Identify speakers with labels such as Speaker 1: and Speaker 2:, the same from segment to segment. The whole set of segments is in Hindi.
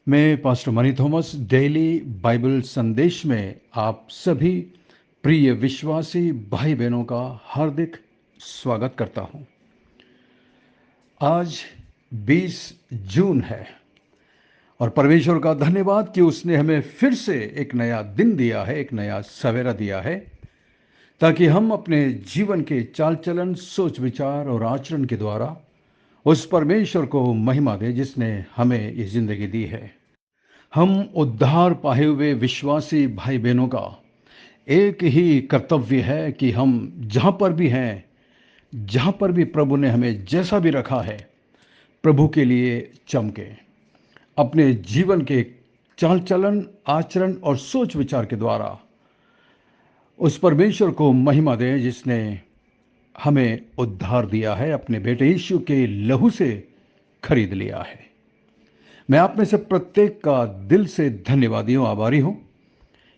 Speaker 1: मैं pastor Mani Thomas daily Bible संदेश में आप सभी प्रिय विश्वासी भाई बहनों का हार्दिक स्वागत करता हूं। आज 20 जून है और परमेश्वर का धन्यवाद कि उसने हमें फिर से एक नया दिन दिया है, एक नया सवेरा दिया है, ताकि हम अपने जीवन के चाल चलन, सोच विचार और आचरण के द्वारा उस परमेश्वर को महिमा दें जिसने हमें ये जिंदगी दी है। हम उद्धार पाए हुए विश्वासी भाई बहनों का एक ही कर्तव्य है कि हम जहाँ पर भी हैं, जहाँ पर भी प्रभु ने हमें जैसा भी रखा है, प्रभु के लिए चमके। अपने जीवन के चाल चलन, आचरण और सोच विचार के द्वारा उस परमेश्वर को महिमा दें जिसने हमें उद्धार दिया है, अपने बेटे यीशु के लहू से खरीद लिया है। मैं आप में से प्रत्येक का दिल से धन्यवादी हूँ, आभारी हूँ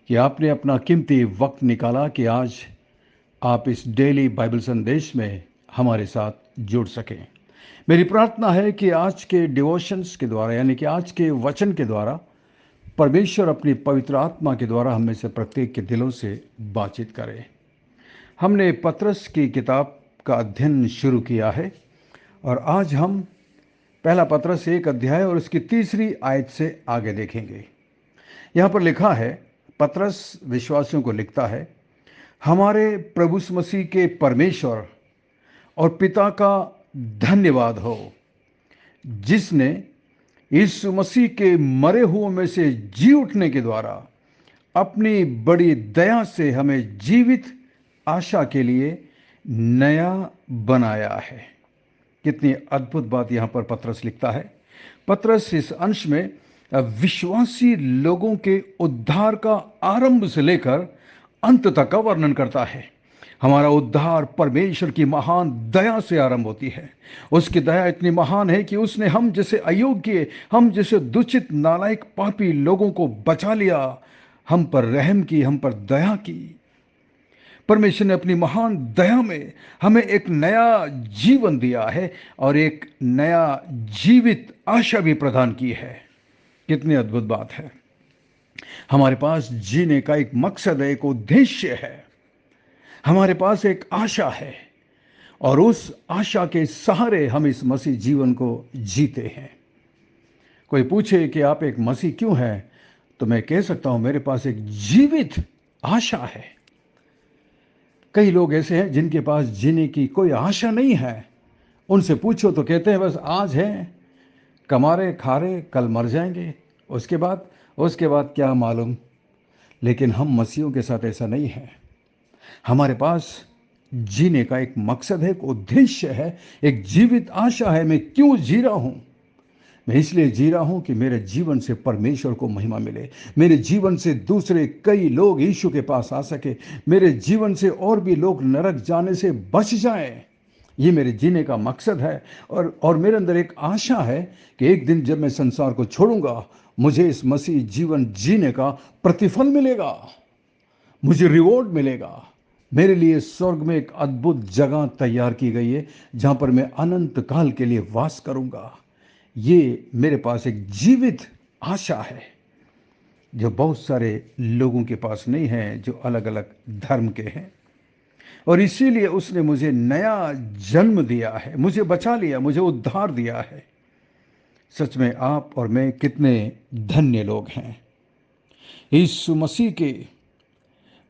Speaker 1: कि आपने अपना कीमती वक्त निकाला कि आज आप इस डेली बाइबल संदेश में हमारे साथ जुड़ सकें। मेरी प्रार्थना है कि आज के डिवोशंस के द्वारा, यानी कि आज के वचन के द्वारा, परमेश्वर अपनी पवित्र आत्मा के द्वारा हम में से प्रत्येक के दिलों से बातचीत करे। हमने पतरस की किताब का अध्ययन शुरू किया है और आज हम पहला पतरस 1 अध्याय और उसकी 3 आयत से आगे देखेंगे। यहाँ पर लिखा है, पतरस विश्वासियों को लिखता है, हमारे प्रभु मसीह के परमेश्वर और पिता का धन्यवाद हो, जिसने यीशु मसीह के मरे हुओं में से जी उठने के द्वारा अपनी बड़ी दया से हमें जीवित आशा के लिए नया बनाया है। कितनी अद्भुत बात यहाँ पर पतरस लिखता है। पतरस इस अंश में विश्वासी लोगों के उद्धार का आरंभ से लेकर अंत तक का वर्णन करता है। हमारा उद्धार परमेश्वर की महान दया से आरंभ होती है। उसकी दया इतनी महान है कि उसने हम जैसे अयोग्य, हम जैसे दूषित, नालायक, पापी लोगों को बचा लिया, हम पर रहम की, हम पर दया की। परमेश्वर ने अपनी महान दया में हमें एक नया जीवन दिया है और एक नया जीवित आशा भी प्रदान की है। कितनी अद्भुत बात है। हमारे पास जीने का एक मकसद है, एक उद्देश्य है, हमारे पास एक आशा है और उस आशा के सहारे हम इस मसीह जीवन को जीते हैं। कोई पूछे कि आप एक मसीह क्यों हैं, तो मैं कह सकता हूं, मेरे पास एक जीवित आशा है। कई लोग ऐसे हैं जिनके पास जीने की कोई आशा नहीं है। उनसे पूछो तो कहते हैं बस आज है, कमा रहे, खा रहे, कल मर जाएंगे, उसके बाद क्या मालूम। लेकिन हम मसीहों के साथ ऐसा नहीं है। हमारे पास जीने का एक मकसद है, एक उद्देश्य है, एक जीवित आशा है। मैं क्यों जी रहा हूं? मैं इसलिए जी रहा हूं कि मेरे जीवन से परमेश्वर को महिमा मिले, मेरे जीवन से दूसरे कई लोग यीशु के पास आ सके, मेरे जीवन से और भी लोग नरक जाने से बच जाएं। ये मेरे जीने का मकसद है और मेरे अंदर एक आशा है कि एक दिन जब मैं संसार को छोड़ूंगा, मुझे इस मसीह जीवन जीने का प्रतिफल मिलेगा, मुझे रिवॉर्ड मिलेगा। मेरे लिए स्वर्ग में एक अद्भुत जगह तैयार की गई है जहां पर मैं अनंत काल के लिए वास करूंगा। ये मेरे पास एक जीवित आशा है जो बहुत सारे लोगों के पास नहीं है, जो अलग अलग धर्म के हैं। और इसीलिए उसने मुझे नया जन्म दिया है, मुझे बचा लिया, मुझे उद्धार दिया है। सच में आप और मैं कितने धन्य लोग हैं। यीशु मसीह के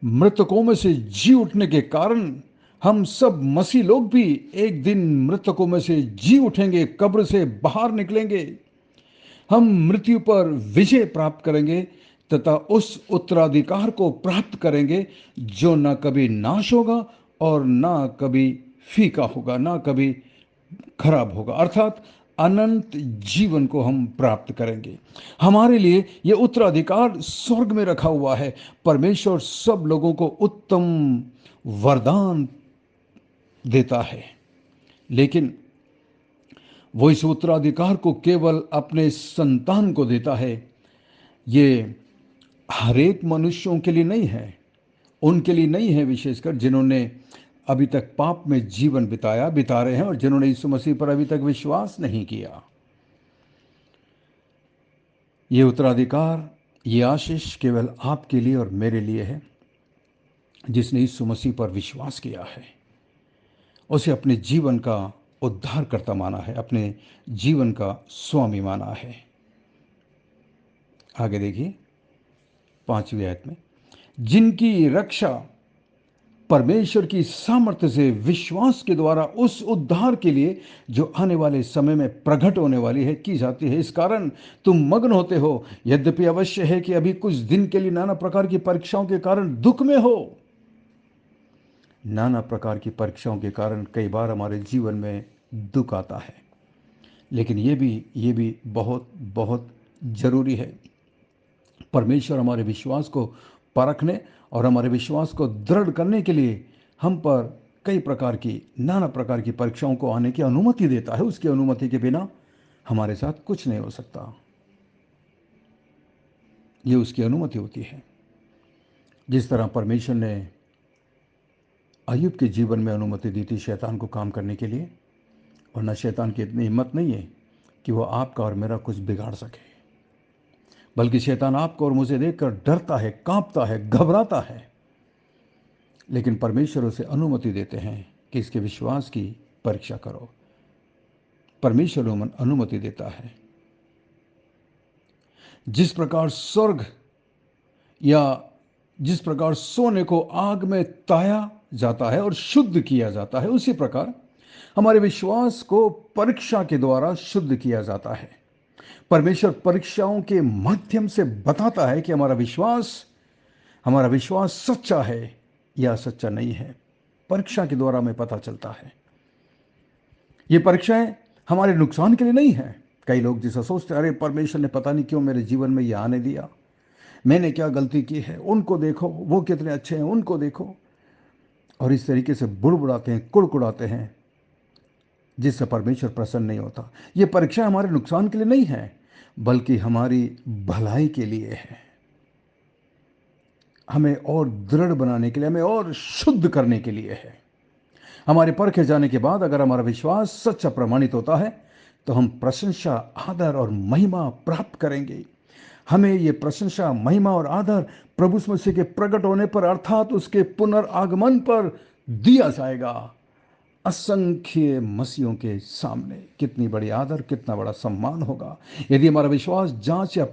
Speaker 1: मृतकों में से जी उठने के कारण हम सब मसीह लोग भी एक दिन मृतकों में से जी उठेंगे, कब्र से बाहर निकलेंगे। हम मृत्यु पर विजय प्राप्त करेंगे तथा उस उत्तराधिकार को प्राप्त करेंगे जो ना कभी नाश होगा और ना कभी फीका होगा, ना कभी खराब होगा। अर्थात अनंत जीवन को हम प्राप्त करेंगे। हमारे लिए यह उत्तराधिकार स्वर्ग में रखा हुआ है। परमेश्वर सब लोगों को उत्तम वरदान देता है, लेकिन वो इस उत्तराधिकार को केवल अपने संतान को देता है। ये हरेक मनुष्यों के लिए नहीं है, उनके लिए नहीं है, विशेषकर जिन्होंने अभी तक पाप में जीवन बिता रहे हैं और जिन्होंने यीशु मसीह पर अभी तक विश्वास नहीं किया। ये उत्तराधिकार, ये आशीष केवल आपके लिए और मेरे लिए है, जिसने यीशु मसीह पर विश्वास किया है, उसे अपने जीवन का उद्धारकर्ता माना है, अपने जीवन का स्वामी माना है। आगे देखिए 5वीं आयत में, जिनकी रक्षा परमेश्वर की सामर्थ्य से विश्वास के द्वारा उस उद्धार के लिए जो आने वाले समय में प्रकट होने वाली है की जाती है। इस कारण तुम मग्न होते हो, यद्यपि अवश्य है कि अभी कुछ दिन के लिए नाना प्रकार की परीक्षाओं के कारण दुख में हो। नाना प्रकार की परीक्षाओं के कारण कई बार हमारे जीवन में दुख आता है, लेकिन ये भी बहुत बहुत जरूरी है। परमेश्वर हमारे विश्वास को परखने और हमारे विश्वास को दृढ़ करने के लिए हम पर कई प्रकार की, नाना प्रकार की परीक्षाओं को आने की अनुमति देता है। उसकी अनुमति के बिना हमारे साथ कुछ नहीं हो सकता। ये उसकी अनुमति होती है। जिस तरह परमेश्वर ने अय्यूब के जीवन में अनुमति दी थी शैतान को काम करने के लिए, और न शैतान की इतनी हिम्मत नहीं है कि वो आपका और मेरा कुछ बिगाड़ सके, बल्कि शैतान आपको और मुझे देखकर डरता है, कांपता है, घबराता है। लेकिन परमेश्वर उसे अनुमति देते हैं कि इसके विश्वास की परीक्षा करो। परमेश्वर अनुमति देता है। जिस प्रकार स्वर्ग या जिस प्रकार सोने को आग में ताया जाता है और शुद्ध किया जाता है, उसी प्रकार हमारे विश्वास को परीक्षा के द्वारा शुद्ध किया जाता है। परमेश्वर परीक्षाओं के माध्यम से बताता है कि हमारा विश्वास सच्चा है या सच्चा नहीं है। परीक्षा के द्वारा हमें पता चलता है। ये परीक्षाएं हमारे नुकसान के लिए नहीं है। कई लोग जिसे सोचते हैं, अरे परमेश्वर ने पता नहीं क्यों मेरे जीवन में ये आने दिया, मैंने क्या गलती की है, उनको देखो वो कितने अच्छे हैं, उनको देखो, और इस तरीके से बुड़बुड़ाते हैं, कुड़कुड़ाते हैं, जिससे परमेश्वर प्रसन्न नहीं होता। ये परीक्षा हमारे नुकसान के लिए नहीं है, बल्कि हमारी भलाई के लिए है, हमें और दृढ़ बनाने के लिए, हमें और शुद्ध करने के लिए है। हमारे परखे जाने के बाद अगर हमारा विश्वास सच्चा प्रमाणित होता है तो हम प्रशंसा, आदर और महिमा प्राप्त करेंगे। हमें ये प्रशंसा, महिमा और आदर प्रभु यीशु मसीह के प्रकट होने पर, अर्थात उसके पुनर्आगमन पर दिया जाएगा। असंख्य मसीहों के सामने कितनी बड़ी आदर, कितना बड़ा सम्मान होगा। यदि हमारा विश्वास जांच या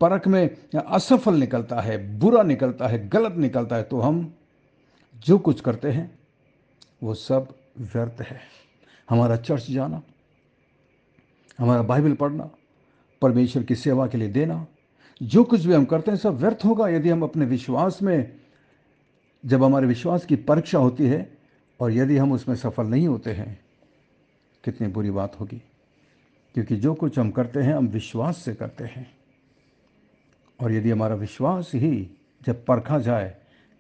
Speaker 1: परख में असफल निकलता है, बुरा निकलता है, गलत निकलता है, तो हम जो कुछ करते हैं वो सब व्यर्थ है। हमारा चर्च जाना, हमारा बाइबल पढ़ना, परमेश्वर की सेवा के लिए देना, जो कुछ भी हम करते हैं सब व्यर्थ होगा यदि हम अपने विश्वास में, जब हमारे विश्वास की परीक्षा होती है और यदि हम उसमें सफल नहीं होते हैं, कितनी बुरी बात होगी। क्योंकि जो कुछ हम करते हैं हम विश्वास से करते हैं, और यदि हमारा विश्वास ही जब परखा जाए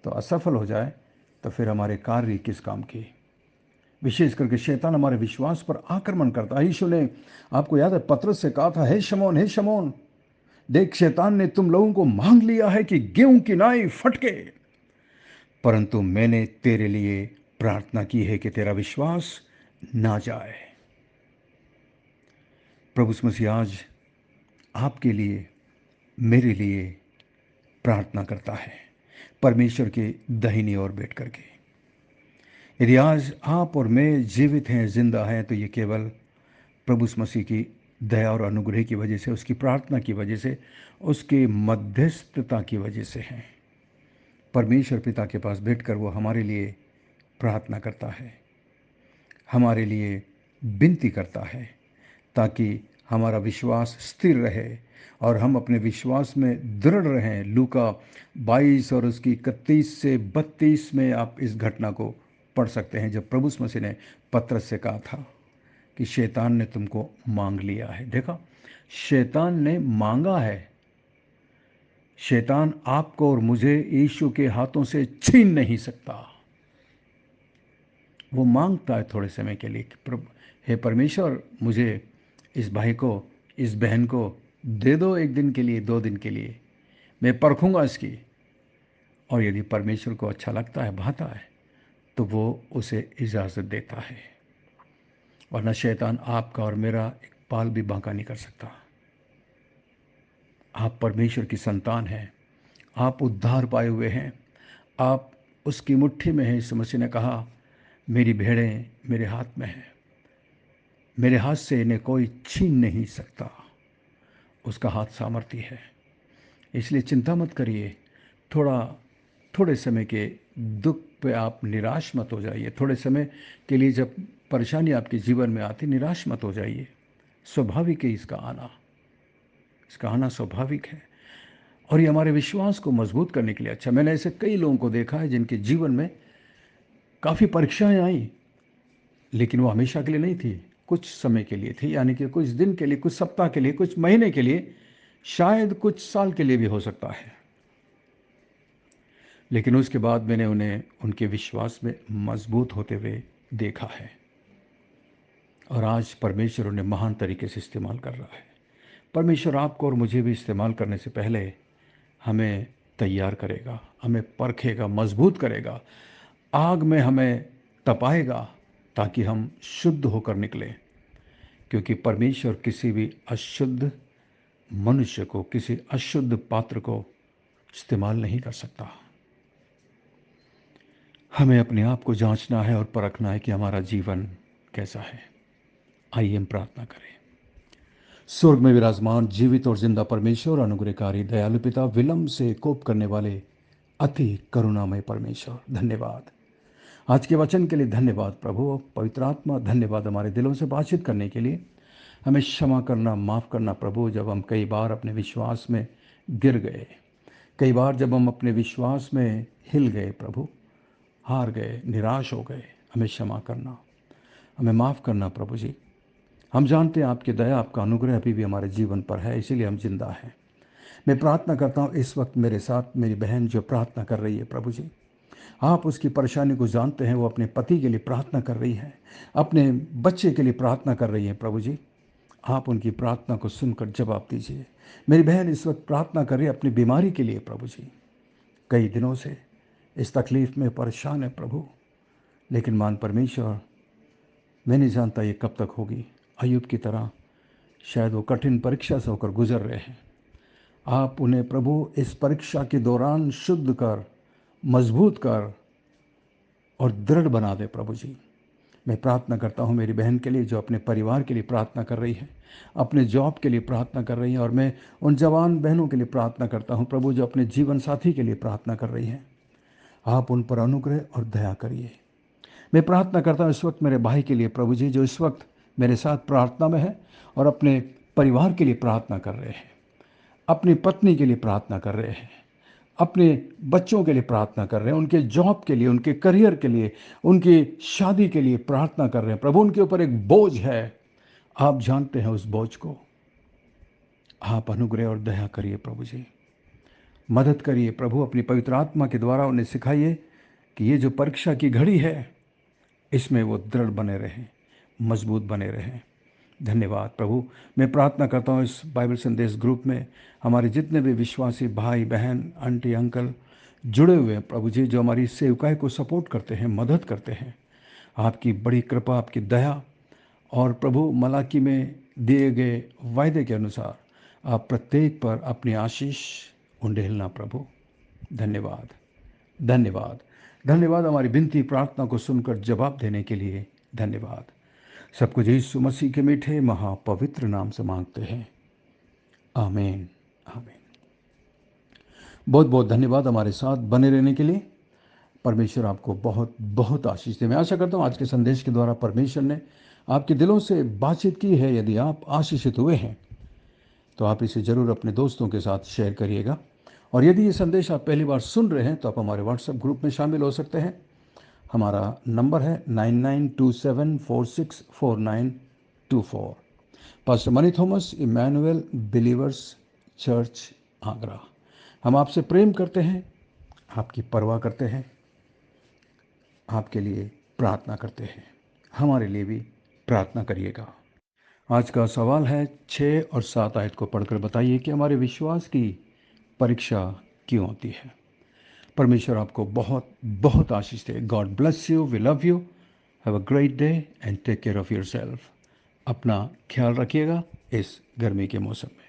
Speaker 1: तो असफल हो जाए, तो फिर हमारे कार्य किस काम के। विशेष करके शैतान हमारे विश्वास पर आक्रमण करता है। यीशु ने, आपको याद है, पतरस से कहा था, हे शमौन, देख शैतान ने तुम लोगों को मांग लिया है कि गेहूं की नाई फटके, परंतु मैंने तेरे लिए प्रार्थना की है कि तेरा विश्वास ना जाए। प्रभु यीशु मसीह आज आपके लिए, मेरे लिए प्रार्थना करता है, परमेश्वर के दाहिनी ओर बैठ करके। यदि आज आप और मैं जीवित हैं, जिंदा हैं, तो ये केवल प्रभु यीशु मसीह की दया और अनुग्रह की वजह से, उसकी प्रार्थना की वजह से, उसके मध्यस्थता की वजह से है। परमेश्वर पिता के पास बैठकर वो हमारे लिए प्रार्थना करता है, हमारे लिए विनती करता है, ताकि हमारा विश्वास स्थिर रहे और हम अपने विश्वास में दृढ़ रहें। लूका 22 और उसकी 31 से 32 में आप इस घटना को पढ़ सकते हैं, जब प्रभु यीशु मसीह ने पतरस से कहा था कि शैतान ने तुमको मांग लिया है। देखा, शैतान ने मांगा है। शैतान आपको और मुझे यीशु के हाथों से छीन नहीं सकता। वो मांगता है थोड़े समय के लिए कि प्रभु, हे परमेश्वर, मुझे इस भाई को, इस बहन को दे दो, 1 दिन के लिए, 2 दिन के लिए, मैं परखूंगा इसकी। और यदि परमेश्वर को अच्छा लगता है, भाता है, तो वो उसे इजाज़त देता है, वरना शैतान आपका और मेरा एक बाल भी बांका नहीं कर सकता। आप परमेश्वर की संतान हैं, आप उद्धार पाए हुए हैं, आप उसकी मुट्ठी में हैं। यीशु मसीह ने कहा, मेरी भेड़ें मेरे हाथ में हैं, मेरे हाथ से इन्हें कोई छीन नहीं सकता। उसका हाथ सामर्थी है, इसलिए चिंता मत करिए। थोड़े समय के दुख पे आप निराश मत हो जाइए। थोड़े समय के लिए जब परेशानी आपके जीवन में आती, निराश मत हो जाइए। स्वाभाविक है इसका आना स्वाभाविक है, और ये हमारे विश्वास को मजबूत करने के लिए अच्छा। मैंने ऐसे कई लोगों को देखा है जिनके जीवन में काफ़ी परीक्षाएं आई, लेकिन वो हमेशा के लिए नहीं थी, कुछ समय के लिए थी, यानी कि कुछ दिन के लिए, कुछ सप्ताह के लिए, कुछ महीने के लिए, शायद कुछ साल के लिए भी हो सकता है। लेकिन उसके बाद मैंने उन्हें उनके विश्वास में मजबूत होते हुए देखा है, और आज परमेश्वर उन्हें महान तरीके से इस्तेमाल कर रहा है। परमेश्वर आपको और मुझे भी इस्तेमाल करने से पहले हमें तैयार करेगा, हमें परखेगा, मजबूत करेगा, आग में हमें तपाएगा, ताकि हम शुद्ध होकर निकलें। क्योंकि परमेश्वर किसी भी अशुद्ध मनुष्य को, किसी अशुद्ध पात्र को इस्तेमाल नहीं कर सकता। हमें अपने आप को जांचना है और परखना है कि हमारा जीवन कैसा है। आइए हम प्रार्थना करें। स्वर्ग में विराजमान जीवित और जिंदा परमेश्वर, अनुग्रहकारी दयालु पिता, विलंब से कोप करने वाले अति करुणामय परमेश्वर, धन्यवाद। आज के वचन के लिए धन्यवाद प्रभु। पवित्र आत्मा, धन्यवाद हमारे दिलों से बातचीत करने के लिए। हमें क्षमा करना, माफ़ करना प्रभु, जब हम कई बार अपने विश्वास में गिर गए, कई बार जब हम अपने विश्वास में हिल गए प्रभु, हार गए, निराश हो गए। हमें क्षमा करना, हमें माफ़ करना प्रभु जी। हम जानते हैं आपकी दया, आपका अनुग्रह अभी भी हमारे जीवन पर है, इसीलिए हम जिंदा हैं। मैं प्रार्थना करता हूँ इस वक्त मेरे साथ मेरी बहन जो प्रार्थना कर रही है प्रभु जी, आप उसकी परेशानी को जानते हैं। वो अपने पति के लिए प्रार्थना कर रही है, अपने बच्चे के लिए प्रार्थना कर रही है प्रभु जी। आप उनकी प्रार्थना को सुनकर जवाब दीजिए। मेरी बहन इस वक्त प्रार्थना कर रही है अपनी बीमारी के लिए प्रभु जी। कई दिनों से इस तकलीफ़ में परेशान है प्रभु, लेकिन मान परमेश्वर, मैं नहीं जानता ये कब तक होगी। अय्यूब की तरह शायद वो कठिन परीक्षा से होकर गुजर रहे हैं। आप उन्हें प्रभु इस परीक्षा के दौरान शुद्ध कर, मजबूत कर और दृढ़ बना दे प्रभु जी। मैं प्रार्थना करता हूँ मेरी बहन के लिए जो अपने परिवार के लिए प्रार्थना कर रही है, अपने जॉब के लिए प्रार्थना कर रही है, और मैं उन जवान बहनों के लिए प्रार्थना करता हूँ प्रभु जो अपने जीवन साथी के लिए प्रार्थना कर रही हैं। आप उन पर अनुग्रह और दया करिए। मैं प्रार्थना करता हूँ इस वक्त मेरे भाई के लिए प्रभु जी, जो इस वक्त मेरे साथ प्रार्थना में है और अपने परिवार के लिए प्रार्थना कर रहे हैं, अपनी पत्नी के लिए प्रार्थना कर रहे हैं, अपने बच्चों के लिए प्रार्थना कर रहे हैं, उनके जॉब के लिए, उनके करियर के लिए, उनकी शादी के लिए प्रार्थना कर रहे हैं प्रभु। उनके ऊपर एक बोझ है, आप जानते हैं उस बोझ को। आप अनुग्रह और दया करिए प्रभु जी, मदद करिए प्रभु। अपनी पवित्र आत्मा के द्वारा उन्हें सिखाइए कि ये जो परीक्षा की घड़ी है, इसमें वो दृढ़ बने रहें, मजबूत बने रहें। धन्यवाद प्रभु। मैं प्रार्थना करता हूँ इस बाइबल संदेश ग्रुप में हमारे जितने भी विश्वासी भाई बहन, आंटी अंकल जुड़े हुए हैं प्रभु जी, जो हमारी सेवकाई को सपोर्ट करते हैं, मदद करते हैं। आपकी बड़ी कृपा, आपकी दया, और प्रभु मलाकी में दिए गए वायदे के अनुसार आप प्रत्येक पर अपनी आशीष उंडेलना प्रभु। धन्यवाद, धन्यवाद, धन्यवाद। हमारी विनती प्रार्थना को सुनकर जवाब देने के लिए धन्यवाद। सब कुछ यीशु मसीह के मीठे महापवित्र नाम से मांगते हैं, आमीन, आमीन। बहुत बहुत धन्यवाद हमारे साथ बने रहने के लिए। परमेश्वर आपको बहुत बहुत आशीष दे। मैं आशा करता हूँ आज के संदेश के द्वारा परमेश्वर ने आपके दिलों से बातचीत की है। यदि आप आशीषित हुए हैं तो आप इसे ज़रूर अपने दोस्तों के साथ शेयर करिएगा। और यदि ये संदेश आप पहली बार सुन रहे हैं तो आप हमारे व्हाट्सएप ग्रुप में शामिल हो सकते हैं। हमारा नंबर है 9927464924। Pastor Mani Thomas, Emmanuel believers church, Agra. हम आपसे प्रेम करते हैं, आपकी परवाह करते हैं, आपके लिए प्रार्थना करते हैं। हमारे लिए भी प्रार्थना करिएगा। आज का सवाल है 6 और 7 आयत को पढ़कर बताइए कि हमारे विश्वास की परीक्षा क्यों होती है। परमेश्वर आपको बहुत बहुत आशीष दे। God bless you, we love you, have a great day and take care of yourself. अपना ख्याल रखिएगा इस गर्मी के मौसम में।